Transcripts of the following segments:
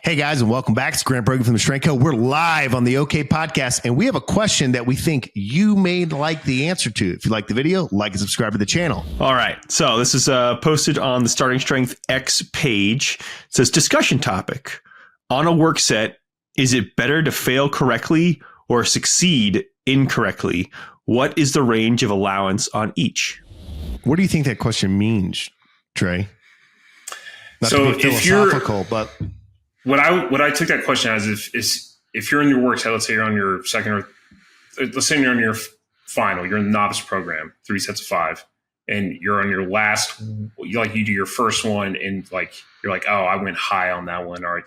Hey guys, and welcome back. It's Grant Brogan from the Strength Co. We're live on the OK Podcast, and we have a question that we think you may like the answer to. If you like the video, like and subscribe to the channel. All right. So this is posted on the Starting Strength X page. It says, discussion topic. On a work set, is it better to fail correctly or succeed incorrectly? What is the range of allowance on each? What do you think that question means, Trey? Not so to be philosophical, but... What I took that question as is if you're in your work set, let's say you're on your second or let's say you're on your final, you're in the novice program, 3 sets of 5, and you're on your last, you do your first one and you're like, oh, I went high on that one, or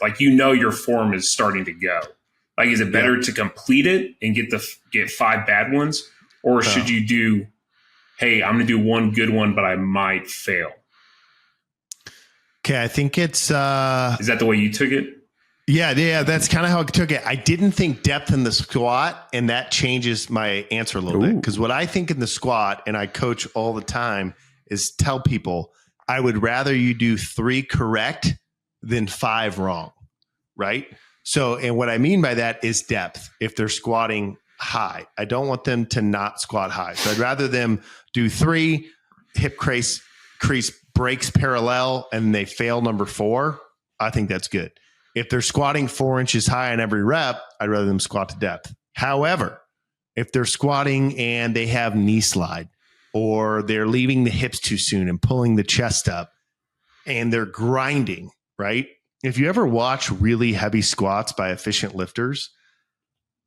your form is starting to go. Is it better to complete it and get 5 bad ones, or should you do, hey, I'm going to do one good one, but I might fail? Okay, I think it's... Is that the way you took it? Yeah, that's kind of how I took it. I didn't think depth in the squat, and that changes my answer a little bit. Because what I think in the squat, and I coach all the time, is tell people, I would rather you do 3 correct than 5 wrong, right? So, and what I mean by that is depth. If they're squatting high, I don't want them to not squat high. So I'd rather them do 3, hip crease breaks parallel, and they fail number 4. I think that's good. If they're squatting 4 inches high on every rep, I'd rather them squat to depth. However, if they're squatting and they have knee slide, or they're leaving the hips too soon and pulling the chest up, and they're grinding, right? If you ever watch really heavy squats by efficient lifters,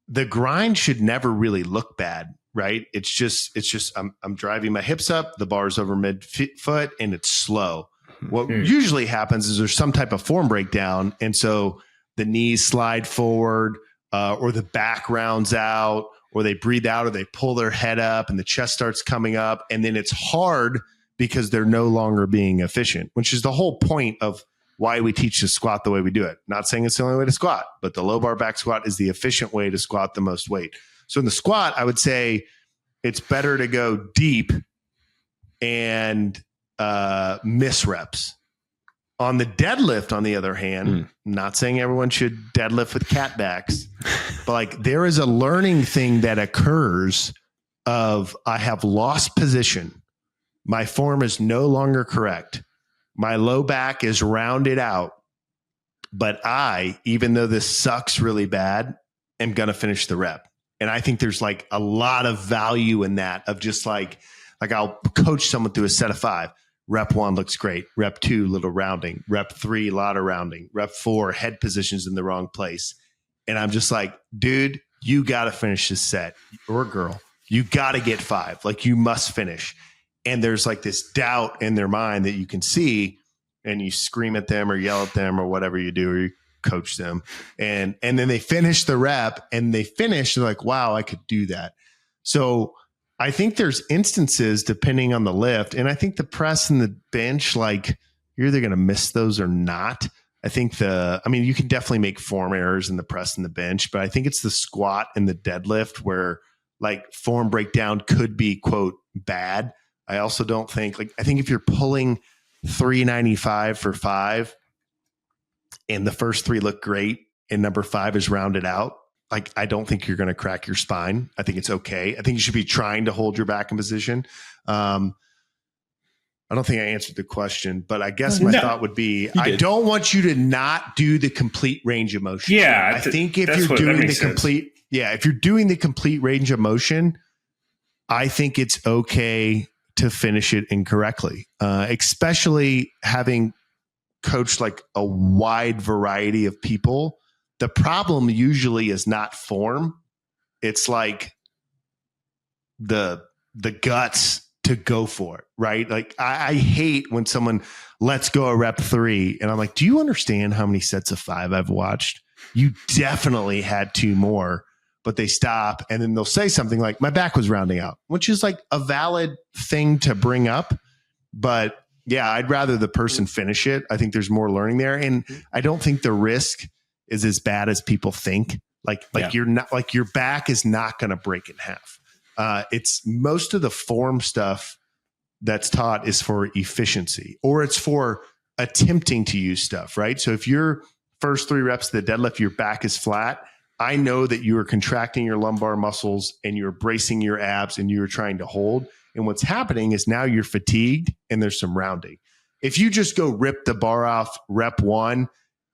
the grind should never really look bad, right? It's just I'm driving my hips up, the bar's over mid-foot, and it's slow. What usually happens is there's some type of form breakdown, and so the knees slide forward, or the back rounds out, or they breathe out, or they pull their head up, and the chest starts coming up, and then it's hard because they're no longer being efficient, which is the whole point of why we teach the squat the way we do it. Not saying it's the only way to squat, but the low bar back squat is the efficient way to squat the most weight. So in the squat, I would say it's better to go deep and miss reps. On the deadlift, on the other hand, not saying everyone should deadlift with cat backs, but there is a learning thing that occurs of I have lost position. My form is no longer correct. My low back is rounded out, but I, even though this sucks really bad, am going to finish the rep. And I think there's a lot of value in that of just I'll coach someone through a set of 5. Rep 1 looks great. Rep 2, little rounding. Rep 3, a lot of rounding. Rep 4, head positions in the wrong place. And I'm just dude, you got to finish this set, or girl. You got to get 5. You must finish. And there's this doubt in their mind that you can see, and you scream at them or yell at them or whatever you do, or you coach them. And then they finish the rep, and they finish, they're wow, I could do that. So I think there's instances depending on the lift. And I think the press and the bench, you're either going to miss those or not. I think you can definitely make form errors in the press and the bench, but I think it's the squat and the deadlift where form breakdown could be, quote, bad. I also don't think I think if you're pulling 395 for 5 and the first 3 look great and number 5 is rounded out, I don't think you're going to crack your spine. I think it's okay. I think you should be trying to hold your back in position. I don't think I answered the question, but I guess my thought would be, I don't want you to not do the complete range of motion. Yeah. I think if you're doing the complete, if you're doing the complete range of motion, I think it's okay to finish it incorrectly, especially having coached a wide variety of people. The problem usually is not form. It's the guts to go for it, right? I hate when someone lets go a rep 3 and I'm do you understand how many sets of 5 I've watched? You definitely had 2 more, but they stop and then they'll say something my back was rounding out, which is a valid thing to bring up. But yeah, I'd rather the person finish it. I think there's more learning there. And I don't think the risk is as bad as people think. You're not your back is not going to break in half. It's most of the form stuff that's taught is for efficiency, or it's for attempting to use stuff, right? So if you're first 3 reps of the deadlift, your back is flat, I know that you are contracting your lumbar muscles and you're bracing your abs and you're trying to hold. And what's happening is now you're fatigued and there's some rounding. If you just go rip the bar off rep 1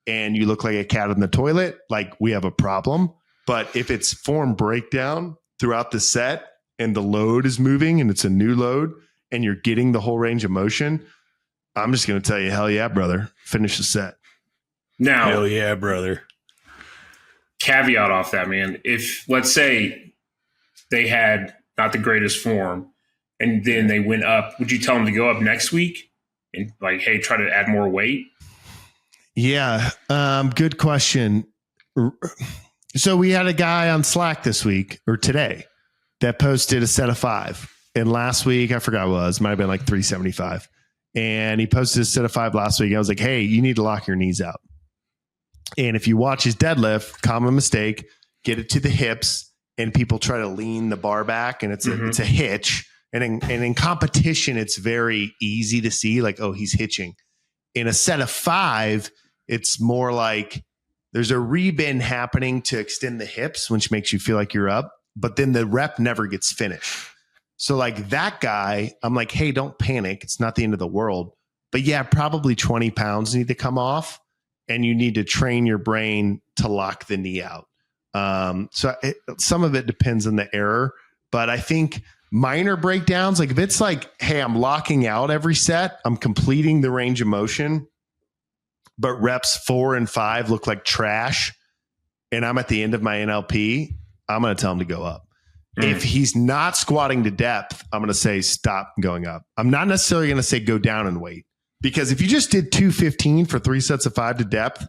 and you look like a cat in the toilet, like we have a problem. But if it's form breakdown throughout the set and the load is moving and it's a new load and you're getting the whole range of motion, I'm just going to tell you, hell yeah, brother, finish the set. Now, Hell yeah, brother. Caveat off that, man. If, let's say, they had not the greatest form and then they went up, would you tell them to go up next week and like, hey, try to add more weight? Yeah, good question. So we had a guy on Slack this week or today that posted a set of 5. And last week, I forgot what it was, might have been like 375. And he posted a set of 5 last week. I was like, hey, you need to lock your knees out. And if you watch his deadlift, common mistake, get it to the hips and people try to lean the bar back and it's a hitch. And in competition, it's very easy to see like, oh, he's hitching. In a set of 5, it's more like there's a rebend happening to extend the hips, which makes you feel like you're up, but then the rep never gets finished. So like that guy, I'm like, hey, don't panic. It's not the end of the world. But yeah, probably 20 pounds need to come off and you need to train your brain to lock the knee out. Some of it depends on the error, but I think minor breakdowns, like if it's like, hey, I'm locking out every set, I'm completing the range of motion, but reps 4 and 5 look like trash, and I'm at the end of my NLP, I'm going to tell him to go up. If he's not squatting to depth, I'm going to say stop going up. I'm not necessarily going to say go down in weight, because if you just did 215 for 3 sets of 5 to depth,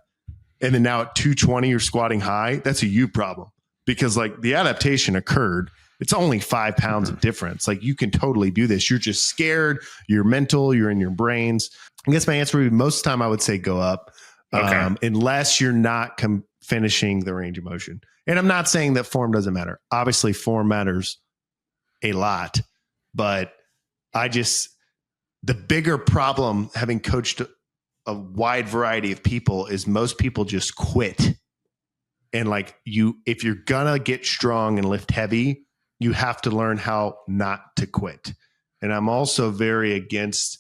and then now at 220 you're squatting high, that's a you problem, because like the adaptation occurred. It's only 5 pounds of difference. Like you can totally do this. You're just scared. You're mental. You're in your brains. I guess my answer would be most of the time I would say go up, unless you're not finishing the range of motion. And I'm not saying that form doesn't matter. Obviously, form matters a lot. But the bigger problem, having coached a wide variety of people, is most people just quit. And like if you're going to get strong and lift heavy, you have to learn how not to quit. And I'm also very against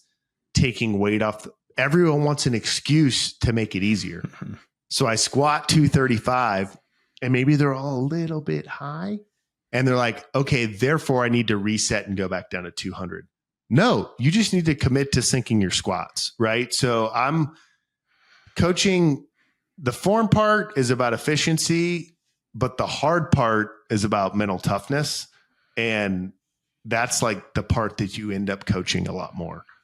taking weight off. Everyone wants an excuse to make it easier. Mm-hmm. So I squat 235 and maybe they're all a little bit high and they're like, okay, therefore I need to reset and go back down to 200. No, you just need to commit to sinking your squats, right? So I'm coaching. The form part is about efficiency, but the hard part is about mental toughness. And that's like the part that you end up coaching a lot more.